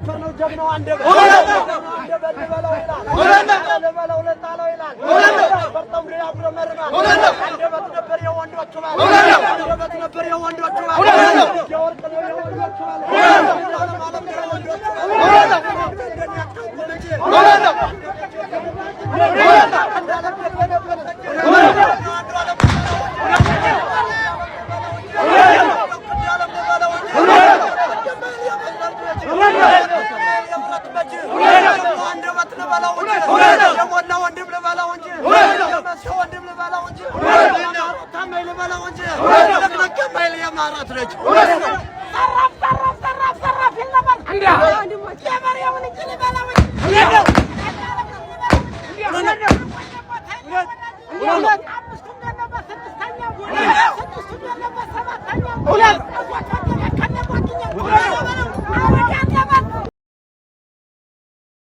ያከርነው ጀግናው አንደበት አንደበት ልበለው ይላል ልበለው ለጣለው ይላል ፈርጠም ያብሮ መርማ አንደበት ነበር የወንዶቹ ማለት አንደበት ነበር የወንዶቹ ማለት የወርቅ ነው የወንዶቹ ማለት ዓለም የወንዶቹ Let's go.